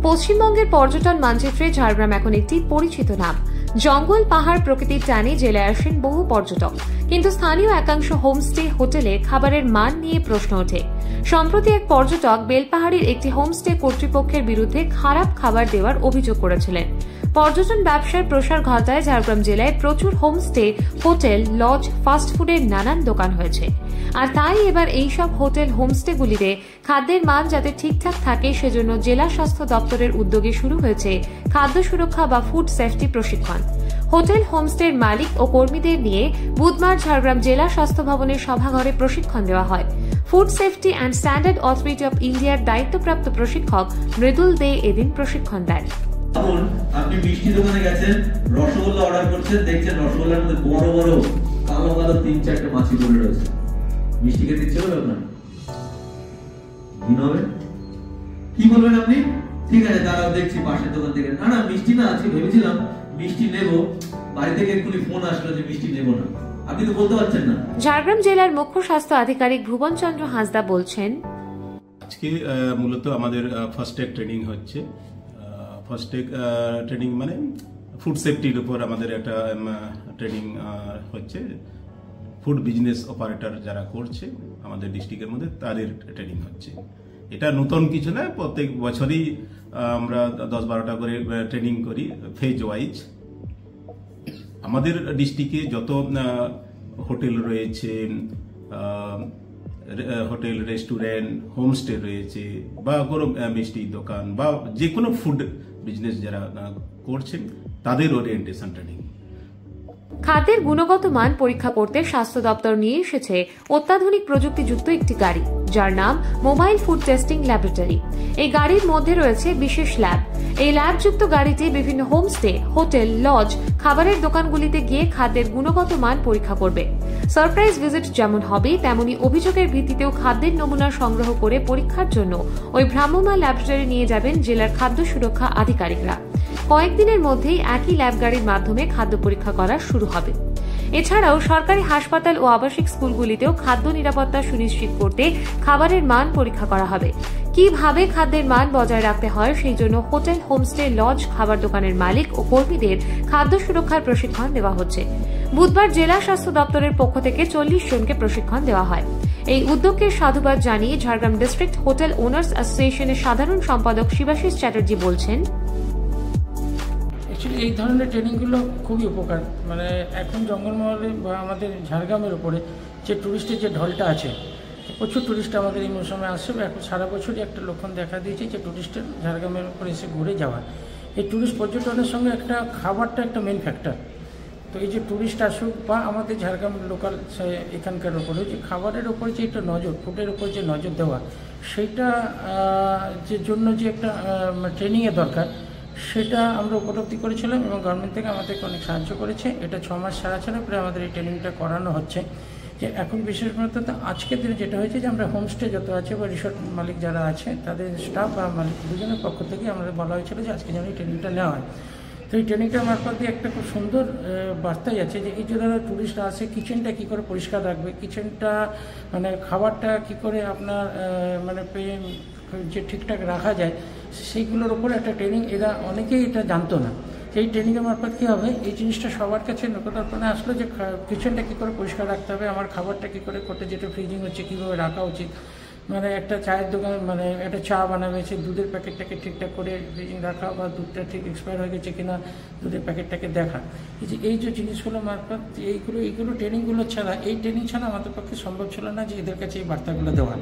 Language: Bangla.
পশ্চিমবঙ্গের পর্যটন মানচিত্রে ঝাড়গ্রাম এখন একটি পরিচিত নাম। জঙ্গল, পাহাড়, প্রকৃতির টানে জেলায় আসেন বহু পর্যটক, কিন্তু স্থানীয় একাংশ হোমস্টে হোটেলে খাবারের মান নিয়ে প্রশ্ন ওঠে। সম্প্রতি এক পর্যটক বেলপাহাড়ির একটি হোমস্টে কর্তৃপক্ষের বিরুদ্ধে খারাপ খাবার দেওয়ার অভিযোগ করেছিলেন। পর্যটন ব্যবসার প্রসার ঘটায় ঝাড়গ্রাম জেলায় প্রচুর হোমস্টে, হোটেল, লজ, ফাস্টফুডের নানান দোকান হয়েছে। আর তাই এবার এইসব হোটেল, হোমস্টেগুলিতে খাদ্যের মান যাতে ঠিকঠাক থাকে সেজন্য জেলা স্বাস্থ্য দপ্তরের উদ্যোগে শুরু হয়েছে খাদ্য সুরক্ষা বা ফুড সেফটি প্রশিক্ষণ। হোটেল, হোমস্টের মালিক ও কর্মীদের নিয়ে বুধবার ঝাড়গ্রাম জেলা স্বাস্থ্য ভবনের সভাঘরে প্রশিক্ষণ দেওয়া হয়। Food safety and standard authority of ইন্ডিয়ার দায়িত্বপ্রাপ্ত প্রশিক্ষক মৃদুল দে এদিন প্রশিক্ষণ দেন। আপনি মিষ্টি দোকানে গেছেন, রসগোল্লা অর্ডার করছেন, দেখছেন রসগোল্লার মধ্যে বড় বড় কালো কালো 3-4টে মাছি পড়ে রয়েছে। মিষ্টি খেতে ইচ্ছে হবে আপনার? দিন হবে? কি বলবেন আপনি? ঠিক আছে, দাঁড়াও দেখছি পাশের দোকান থেকে। না মিষ্টি না, আজকে ভেবেছিলাম মিষ্টি নেব, বাড়ি থেকে এক্ষুনি ফোন আসলো যে মিষ্টি নেব না। আপনি তো বলতে পারছেন না। ঝাড়গ্রাম জেলার মুখ্য স্বাস্থ্য আধিকারিক ভুবন চন্দ্র হাঁসদা বলছেন, আজকে মূলত আমাদের ফার্স্ট এড ট্রেনিং হচ্ছে। ফার্স্ট এড ট্রেনিং মানে ফুড সেফটির উপর আমাদের একটা ট্রেনিং হচ্ছে। ফুড বিজনেস অপারেটর যারা করছে আমাদের ডিস্ট্রিক্টের মধ্যে তাদের ট্রেনিং হচ্ছে। এটা নতুন কিছু না, প্রত্যেক বছরই আমরা 10-12টা করে ট্রেনিং করি ফেজ ওয়াইজ। আমাদের ডিস্ট্রিক্টে যত হোটেল রয়েছে, হোটেল, রেস্টুরেন্ট, হোমস্টে রয়েছে, বা কোনো মিষ্টি দোকান বা যে কোনো ফুড বিজনেস যারা করছেন তাদের ওরিয়েন্টেশন ট্রেনিং। খাদ্যের গুণগত মান পরীক্ষা করতে স্বাস্থ্য দপ্তর নিয়ে এসেছে অত্যাধুনিক প্রযুক্তিযুক্ত একটি গাড়ি, যার নাম মোবাইল ফুড টেস্টিং ল্যাবরেটরি। এই গাড়ির মধ্যে রয়েছে বিশেষ ল্যাব। এই ল্যাবযুক্ত গাড়িটি বিভিন্ন হোমস্টে, হোটেল, লজ, খাবারের দোকানগুলিতে গিয়ে খাদ্যের গুণগত মান পরীক্ষা করবে। সারপ্রাইজ ভিজিট যেমন হবে, তেমনি অভিযোগের ভিত্তিতেও খাদ্যের নমুনা সংগ্রহ করে পরীক্ষার জন্য ওই ভ্রাম্যমাণ ল্যাবরেটরি নিয়ে যাবেন জেলার খাদ্য সুরক্ষা আধিকারিকরা। কয়েকদিনের মধ্যেই একই ল্যাব গাড়ির মাধ্যমে খাদ্য পরীক্ষা করা শুরু হবে। এছাড়াও সরকারি হাসপাতাল ও আবাসিক স্কুলগুলিতেও খাদ্য নিরাপত্তা সুনিশ্চিত করতে খাবারের মান পরীক্ষা করা হবে। কিভাবে খাদ্যের মান বজায় রাখতে হয় সেই জন্য হোটেল, হোমস্টে, লজ, খাবার দোকানের মালিক ও কর্মীদের খাদ্য সুরক্ষার প্রশিক্ষণ দেওয়া হচ্ছে। বুধবার জেলা স্বাস্থ্য দপ্তরের পক্ষ থেকে 40 জনকে প্রশিক্ষণ দেওয়া হয়। এই উদ্যোগকে সাধুবাদ জানিয়ে ঝাড়গ্রাম ডিস্ট্রিক্ট হোটেল ওনার্স অ্যাসোসিয়েশনের সাধারণ সম্পাদক শিবাশিস চ্যাটার্জি বলছেন, এই ধরনের ট্রেনিংগুলো খুবই উপকার। মানে এখন জঙ্গলমহলে বা আমাদের ঝাড়গ্রামের উপরে যে ট্যুরিস্টের যে ঢলটা আছে, প্রচুর ট্যুরিস্ট আমাদের এই মৌসুমে আসছে। এখন সারা বছরই একটা লক্ষণ দেখা দিয়েছে যে ট্যুরিস্টের ঝাড়গ্রামের উপরে এসে ঘুরে যাওয়া। এই ট্যুরিস্ট পর্যটনের সঙ্গে একটা খাবারটা একটা মেন ফ্যাক্টর। তো এই যে ট্যুরিস্ট আসুক বা আমাদের ঝাড়গ্রাম লোকাল এখানকার উপরে যে খাবারের ওপর যে একটা নজর, ফুডের ওপর যে নজর দেওয়া, সেইটা যে জন্য যে একটা ট্রেনিংয়ের দরকার, সেটা আমরা উপলব্ধি করেছিলাম এবং গভর্নমেন্ট থেকে আমাদেরকে অনেক সাহায্য করেছে। এটা 6 মাস ছাড়া পরে আমাদের এই ট্রেনিংটা করানো হচ্ছে। যে এখন বিশেষত আজকের দিনে যেটা হয়েছে যে আমরা হোমস্টে যত আছে বা রিসোর্ট মালিক যারা আছে তাদের স্টাফ বা মালিক দুজনের পক্ষ থেকে আমাদের বলা হয়েছিল যে আজকে যেন এই ট্রেনিংটা নেওয়া হয়। তো এই ট্রেনিংটার মারফত দিয়ে একটা খুব সুন্দর বার্তাই আছে যে এই যে যারা ট্যুরিস্টরা আসে, কিচেনটা কী করে পরিষ্কার রাখবে, কিচেনটা মানে খাবারটা কী করে আপনার মানে যে ঠিকঠাক রাখা যায়, সেইগুলোর উপরে একটা ট্রেনিং এরা অনেকেই এটা জানতো না। এই ট্রেনিংয়ের মারফত কী হবে, এই জিনিসটা সবার কাছে নতুন আসলো যে কিচেনটা কী করে পরিষ্কার রাখতে হবে, আমার খাবারটা কী করে করতে, যেটা ফ্রিজিং হচ্ছে কীভাবে রাখা উচিত। মানে একটা চায়ের দোকান, মানে একটা চা বানাবে, সেই দুধের প্যাকেটটাকে ঠিকঠাক করে ফ্রিজিং রাখা বা দুধটা ঠিক এক্সপায়ার হয়ে গেছে কিনা দুধের প্যাকেটটাকে দেখা। এই যে জিনিসগুলো মারফত এইগুলো ট্রেনিংগুলো ছাড়া, এই ট্রেনিং ছাড়া আমাদের পক্ষে সম্ভব ছিল না যে এদের কাছে এই বার্তাগুলো দেওয়া।